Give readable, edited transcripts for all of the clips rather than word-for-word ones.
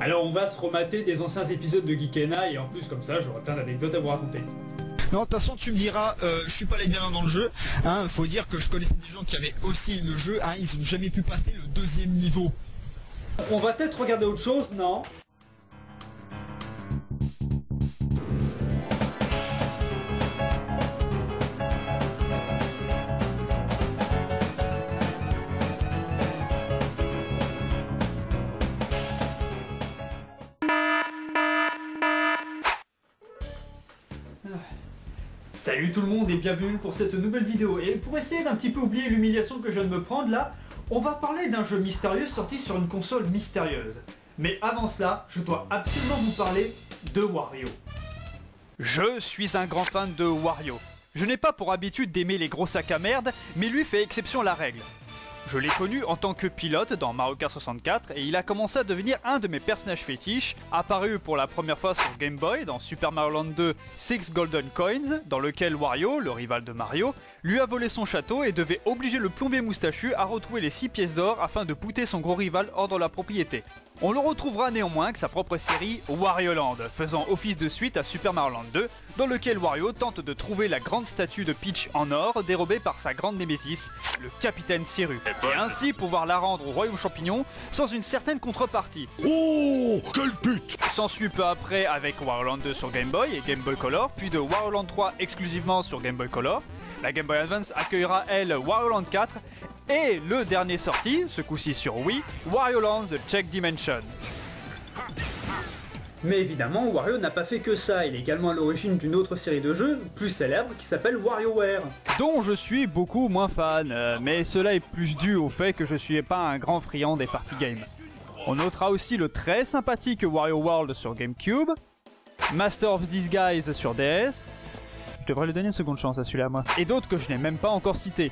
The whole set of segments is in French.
Alors on va se remater des anciens épisodes de Geekena et en plus comme ça j'aurai plein d'anecdotes à vous raconter. Non, de toute façon, tu me diras, je suis pas allé bien loin dans le jeu. Hein, faut dire que je connaissais des gens qui avaient aussi le jeu. Hein, ils ont jamais pu passer le 2e niveau. On va peut-être regarder autre chose, non? Salut tout le monde et bienvenue pour cette nouvelle vidéo. Et pour essayer d'un petit peu oublier l'humiliation que je viens de me prendre là, on va parler d'un jeu mystérieux sorti sur une console mystérieuse. Mais avant cela, je dois absolument vous parler de Wario. Je suis un grand fan de Wario. Je n'ai pas pour habitude d'aimer les gros sacs à merde, mais lui fait exception à la règle. Je l'ai connu en tant que pilote dans Mario Kart 64 et il a commencé à devenir un de mes personnages fétiches, apparu pour la première fois sur Game Boy dans Super Mario Land 2 Six Golden Coins, dans lequel Wario, le rival de Mario, lui a volé son château et devait obliger le plombier moustachu à retrouver les 6 pièces d'or afin de bouter son gros rival hors de la propriété. On le retrouvera néanmoins avec sa propre série Wario Land, faisant office de suite à Super Mario Land 2, dans lequel Wario tente de trouver la grande statue de Peach en or dérobée par sa grande némésis, le Capitaine Sirru, et ainsi pouvoir la rendre au Royaume Champignon sans une certaine contrepartie. Oh, quel but! S'ensuit peu après avec Wario Land 2 sur Game Boy et Game Boy Color, puis de Wario Land 3 exclusivement sur Game Boy Color. La Game Boy Advance accueillera elle Wario Land 4, et le dernier sorti, ce coup-ci sur Wii, Wario Land The Check Dimension. Mais évidemment, Wario n'a pas fait que ça, il est également à l'origine d'une autre série de jeux, plus célèbre, qui s'appelle WarioWare. Dont je suis beaucoup moins fan, mais cela est plus dû au fait que je suis pas un grand friand des party games. On notera aussi le très sympathique Wario World sur GameCube, Master of Disguise sur DS, je devrais lui donner une seconde chance à celui-là moi, et d'autres que je n'ai même pas encore cités.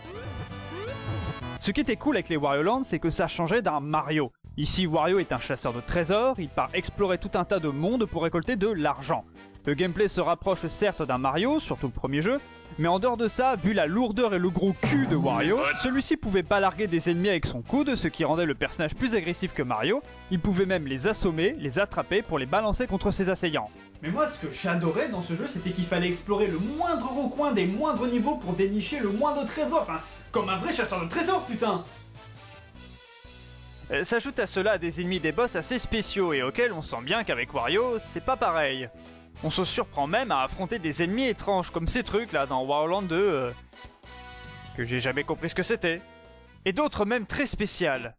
Ce qui était cool avec les Wario Land, c'est que ça changeait d'un Mario. Ici, Wario est un chasseur de trésors, il part explorer tout un tas de mondes pour récolter de l'argent. Le gameplay se rapproche certes d'un Mario, surtout le premier jeu, mais en dehors de ça, vu la lourdeur et le gros cul de Wario, celui-ci pouvait balarguer des ennemis avec son coude, ce qui rendait le personnage plus agressif que Mario. Il pouvait même les assommer, les attraper pour les balancer contre ses assaillants. Mais moi, ce que j'adorais dans ce jeu, c'était qu'il fallait explorer le moindre recoin des moindres niveaux pour dénicher le moindre trésor, enfin, comme un vrai chasseur de trésors, putain! S'ajoute à cela des ennemis des boss assez spéciaux et auxquels on sent bien qu'avec Wario, c'est pas pareil. On se surprend même à affronter des ennemis étranges comme ces trucs là dans Wario Land 2 que j'ai jamais compris ce que c'était. Et d'autres même très spéciales.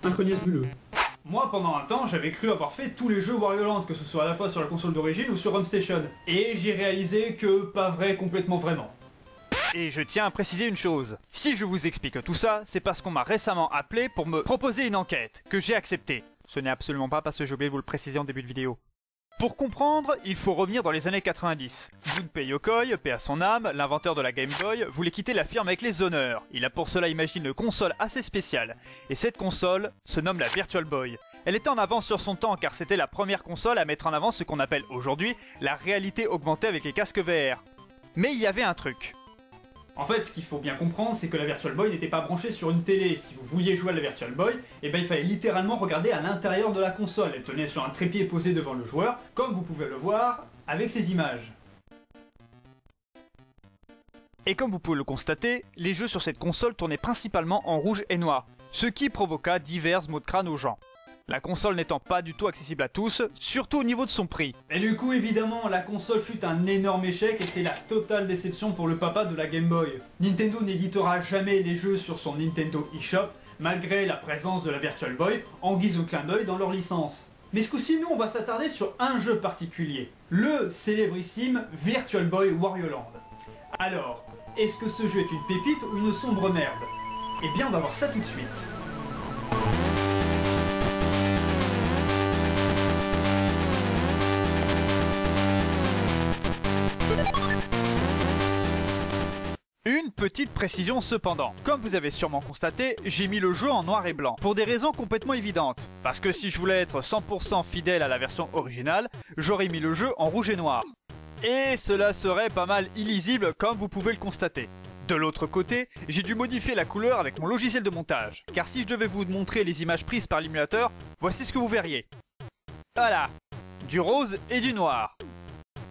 Un cognac bulleux. Moi, pendant un temps, j'avais cru avoir fait tous les jeux Wario Land, que ce soit à la fois sur la console d'origine ou sur Home Station. Et j'ai réalisé que pas vrai complètement vraiment. Et je tiens à préciser une chose. Si je vous explique tout ça, c'est parce qu'on m'a récemment appelé pour me proposer une enquête, que j'ai acceptée. Ce n'est absolument pas parce que j'ai oublié de vous le préciser en début de vidéo. Pour comprendre, il faut revenir dans les années 90. Gunpei Yokoi, paix à son âme, l'inventeur de la Game Boy, voulait quitter la firme avec les honneurs. Il a pour cela imaginé une console assez spéciale. Et cette console se nomme la Virtual Boy. Elle était en avance sur son temps car c'était la première console à mettre en avant ce qu'on appelle aujourd'hui la réalité augmentée avec les casques VR. Mais il y avait un truc. En fait, ce qu'il faut bien comprendre, c'est que la Virtual Boy n'était pas branchée sur une télé. Si vous vouliez jouer à la Virtual Boy, eh ben, il fallait littéralement regarder à l'intérieur de la console. Elle tenait sur un trépied posé devant le joueur, comme vous pouvez le voir avec ces images. Et comme vous pouvez le constater, les jeux sur cette console tournaient principalement en rouge et noir, ce qui provoqua divers maux de crâne aux gens. La console n'étant pas du tout accessible à tous, surtout au niveau de son prix. Et du coup, évidemment, la console fut un énorme échec et c'est la totale déception pour le papa de la Game Boy. Nintendo n'éditera jamais les jeux sur son Nintendo eShop, malgré la présence de la Virtual Boy en guise de clin d'œil dans leur licence. Mais ce coup-ci, nous, on va s'attarder sur un jeu particulier, le célébrissime Virtual Boy Wario Land. Alors, est-ce que ce jeu est une pépite ou une sombre merde? Eh bien, on va voir ça tout de suite. Une petite précision cependant. Comme vous avez sûrement constaté, j'ai mis le jeu en noir et blanc, pour des raisons complètement évidentes. Parce que si je voulais être 100% fidèle à la version originale, j'aurais mis le jeu en rouge et noir. Et cela serait pas mal illisible comme vous pouvez le constater. De l'autre côté, j'ai dû modifier la couleur avec mon logiciel de montage, car si je devais vous montrer les images prises par l'émulateur, voici ce que vous verriez. Voilà, du rose et du noir.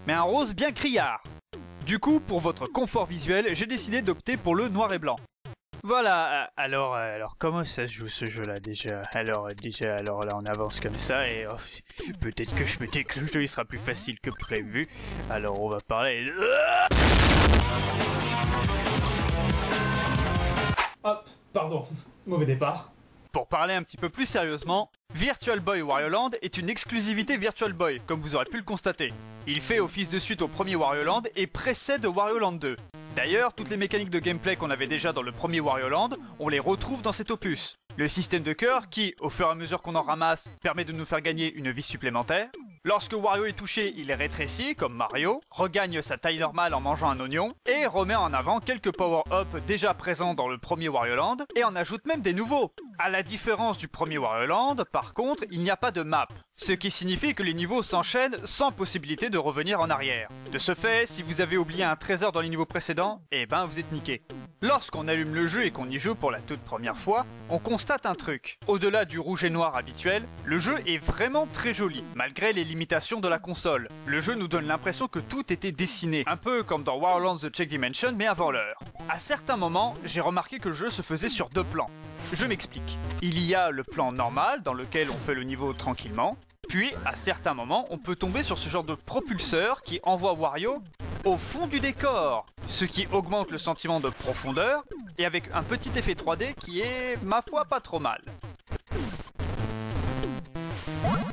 Mais un rose bien criard. Du coup, pour votre confort visuel, j'ai décidé d'opter pour le noir et blanc. Voilà, alors comment ça se joue ce jeu-là déjà? Alors là on avance comme ça et peut-être que je me dis que le jeu il sera plus facile que prévu. Alors on va parler... Hop, pardon, mauvais départ. Pour parler un petit peu plus sérieusement, Virtual Boy Wario Land est une exclusivité Virtual Boy, comme vous aurez pu le constater. Il fait office de suite au premier Wario Land et précède Wario Land 2. D'ailleurs, toutes les mécaniques de gameplay qu'on avait déjà dans le premier Wario Land, on les retrouve dans cet opus. Le système de cœur qui, au fur et à mesure qu'on en ramasse, permet de nous faire gagner une vie supplémentaire. Lorsque Wario est touché, il est rétréci, comme Mario, regagne sa taille normale en mangeant un oignon, et remet en avant quelques power-up déjà présents dans le premier Wario Land, et en ajoute même des nouveaux. À la différence du premier Wario Land, par contre, il n'y a pas de map, ce qui signifie que les niveaux s'enchaînent sans possibilité de revenir en arrière. De ce fait, si vous avez oublié un trésor dans les niveaux précédents, eh ben vous êtes niqué. Lorsqu'on allume le jeu et qu'on y joue pour la toute première fois, on constate un truc. Au-delà du rouge et noir habituel, le jeu est vraiment très joli, malgré les limitations de la console. Le jeu nous donne l'impression que tout était dessiné, un peu comme dans Wario Land The Check Dimension, mais avant l'heure. À certains moments, j'ai remarqué que le jeu se faisait sur deux plans. Je m'explique. Il y a le plan normal, dans lequel on fait le niveau tranquillement, puis, à certains moments, on peut tomber sur ce genre de propulseur qui envoie Wario au fond du décor, ce qui augmente le sentiment de profondeur, et avec un petit effet 3D qui est, ma foi, pas trop mal.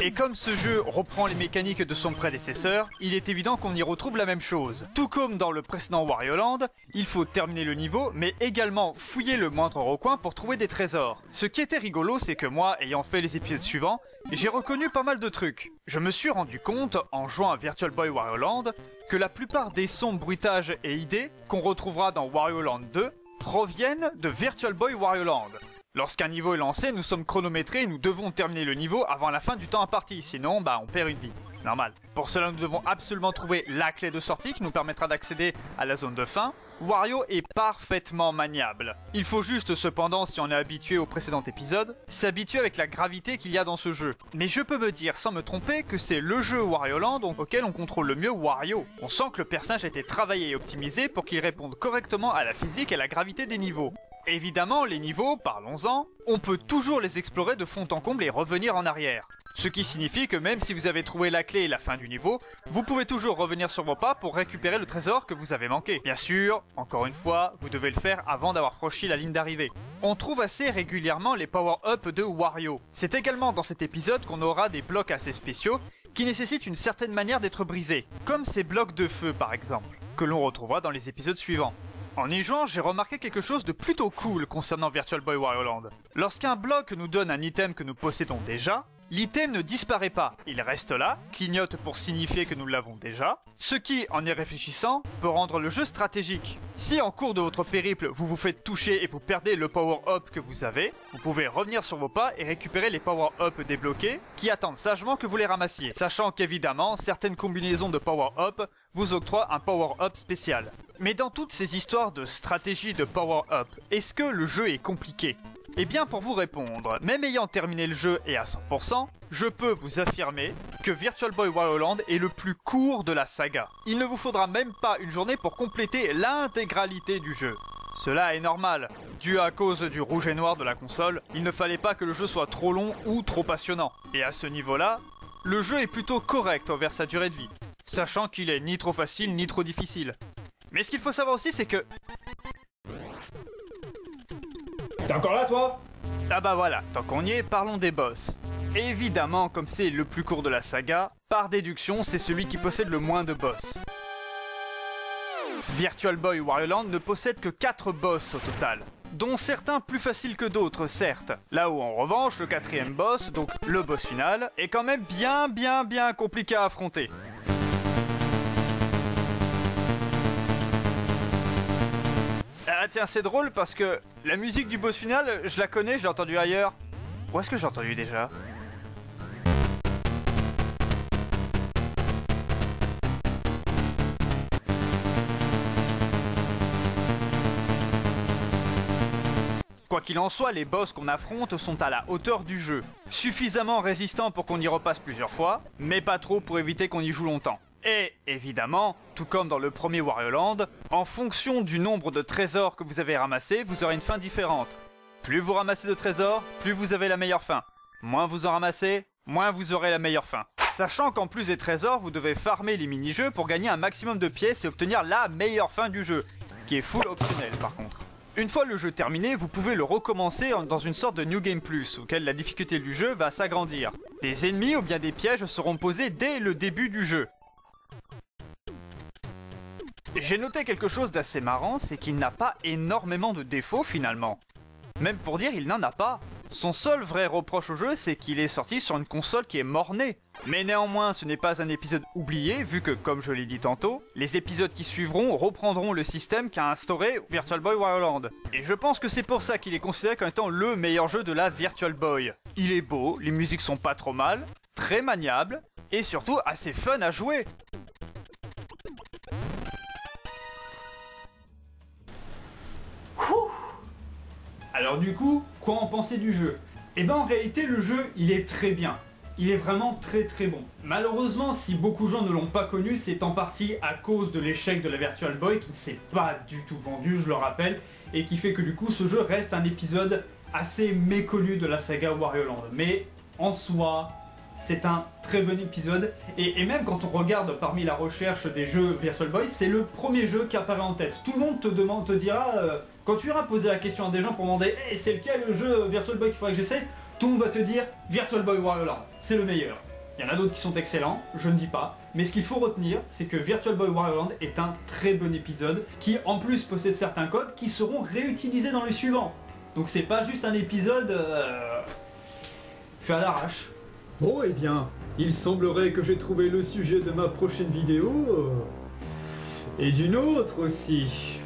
Et comme ce jeu reprend les mécaniques de son prédécesseur, il est évident qu'on y retrouve la même chose. Tout comme dans le précédent Wario Land, il faut terminer le niveau, mais également fouiller le moindre recoin pour trouver des trésors. Ce qui était rigolo, c'est que moi, ayant fait les épisodes suivants, j'ai reconnu pas mal de trucs. Je me suis rendu compte, en jouant à Virtual Boy Wario Land, que la plupart des sons de bruitage et idées qu'on retrouvera dans Wario Land 2 proviennent de Virtual Boy Wario Land. Lorsqu'un niveau est lancé, nous sommes chronométrés et nous devons terminer le niveau avant la fin du temps imparti, sinon on perd une vie. Normal. Pour cela, nous devons absolument trouver la clé de sortie qui nous permettra d'accéder à la zone de fin. Wario est parfaitement maniable. Il faut juste, cependant, si on est habitué au précédent épisode, s'habituer avec la gravité qu'il y a dans ce jeu. Mais je peux me dire, sans me tromper, que c'est le jeu Wario Land auquel on contrôle le mieux Wario. On sent que le personnage a été travaillé et optimisé pour qu'il réponde correctement à la physique et à la gravité des niveaux. Évidemment, les niveaux, parlons-en, on peut toujours les explorer de fond en comble et revenir en arrière. Ce qui signifie que même si vous avez trouvé la clé et la fin du niveau, vous pouvez toujours revenir sur vos pas pour récupérer le trésor que vous avez manqué. Bien sûr, encore une fois, vous devez le faire avant d'avoir franchi la ligne d'arrivée. On trouve assez régulièrement les power-up de Wario. C'est également dans cet épisode qu'on aura des blocs assez spéciaux qui nécessitent une certaine manière d'être brisés, comme ces blocs de feu par exemple, que l'on retrouvera dans les épisodes suivants. En y jouant, j'ai remarqué quelque chose de plutôt cool concernant Virtual Boy Wario Land. Lorsqu'un bloc nous donne un item que nous possédons déjà, l'item ne disparaît pas, il reste là, clignote pour signifier que nous l'avons déjà, ce qui, en y réfléchissant, peut rendre le jeu stratégique. Si en cours de votre périple, vous vous faites toucher et vous perdez le power-up que vous avez, vous pouvez revenir sur vos pas et récupérer les power-up débloqués qui attendent sagement que vous les ramassiez, sachant qu'évidemment, certaines combinaisons de power-up vous octroient un power-up spécial. Mais dans toutes ces histoires de stratégie de power-up, est-ce que le jeu est compliqué ? Eh bien pour vous répondre, même ayant terminé le jeu et à 100%, je peux vous affirmer que Virtual Boy Wario Land est le plus court de la saga. Il ne vous faudra même pas une journée pour compléter l'intégralité du jeu. Cela est normal. Dû à cause du rouge et noir de la console, il ne fallait pas que le jeu soit trop long ou trop passionnant. Et à ce niveau-là, le jeu est plutôt correct envers sa durée de vie, sachant qu'il est ni trop facile ni trop difficile. Mais ce qu'il faut savoir aussi, c'est que... T'es encore là, toi? Ah bah voilà, tant qu'on y est, parlons des boss. Évidemment, comme c'est le plus court de la saga, par déduction, c'est celui qui possède le moins de boss. Virtual Boy Wario Land ne possède que 4 boss au total, dont certains plus faciles que d'autres, certes. Là où en revanche, le 4e boss, donc le boss final, est quand même bien compliqué à affronter. Ah tiens, c'est drôle parce que la musique du boss final, je la connais, je l'ai entendue ailleurs. Où est-ce que j'ai entendu déjà ? Quoi qu'il en soit, les boss qu'on affronte sont à la hauteur du jeu. Suffisamment résistants pour qu'on y repasse plusieurs fois, mais pas trop pour éviter qu'on y joue longtemps. Et évidemment, tout comme dans le premier Wario Land, en fonction du nombre de trésors que vous avez ramassés, vous aurez une fin différente. Plus vous ramassez de trésors, plus vous avez la meilleure fin. Moins vous en ramassez, moins vous aurez la meilleure fin. Sachant qu'en plus des trésors, vous devez farmer les mini-jeux pour gagner un maximum de pièces et obtenir la meilleure fin du jeu, qui est full optionnel par contre. Une fois le jeu terminé, vous pouvez le recommencer dans une sorte de New Game Plus, auquel la difficulté du jeu va s'agrandir. Des ennemis ou bien des pièges seront posés dès le début du jeu. J'ai noté quelque chose d'assez marrant, c'est qu'il n'a pas énormément de défauts finalement. Même pour dire, il n'en a pas. Son seul vrai reproche au jeu, c'est qu'il est sorti sur une console qui est mort-née. Mais néanmoins, ce n'est pas un épisode oublié, vu que, comme je l'ai dit tantôt, les épisodes qui suivront reprendront le système qu'a instauré Virtual Boy Wario Land. Et je pense que c'est pour ça qu'il est considéré comme étant le meilleur jeu de la Virtual Boy. Il est beau, les musiques sont pas trop mal, très maniable, et surtout assez fun à jouer. Alors du coup, quoi en penser du jeu? Eh ben en réalité le jeu il est très bien. Il est vraiment très bon. Malheureusement, si beaucoup de gens ne l'ont pas connu, c'est en partie à cause de l'échec de la Virtual Boy qui ne s'est pas du tout vendu, je le rappelle, et qui fait que du coup ce jeu reste un épisode assez méconnu de la saga Wario Land. Mais en soi, c'est un très bon épisode, et même quand on regarde parmi la recherche des jeux Virtual Boy, c'est le premier jeu qui apparaît en tête. Tout le monde te dira, quand tu iras poser la question à des gens pour demander hey, c'est lequel le jeu Virtual Boy qu'il faudrait que j'essaie, tout le monde va te dire Virtual Boy Wario Land, c'est le meilleur. Il y en a d'autres qui sont excellents, je ne dis pas, mais ce qu'il faut retenir, c'est que Virtual Boy Wario Land est un très bon épisode, qui en plus possède certains codes qui seront réutilisés dans le suivant. Donc c'est pas juste un épisode fait à l'arrache. Bon eh bien, il semblerait que j'ai trouvé le sujet de ma prochaine vidéo, et d'une autre aussi.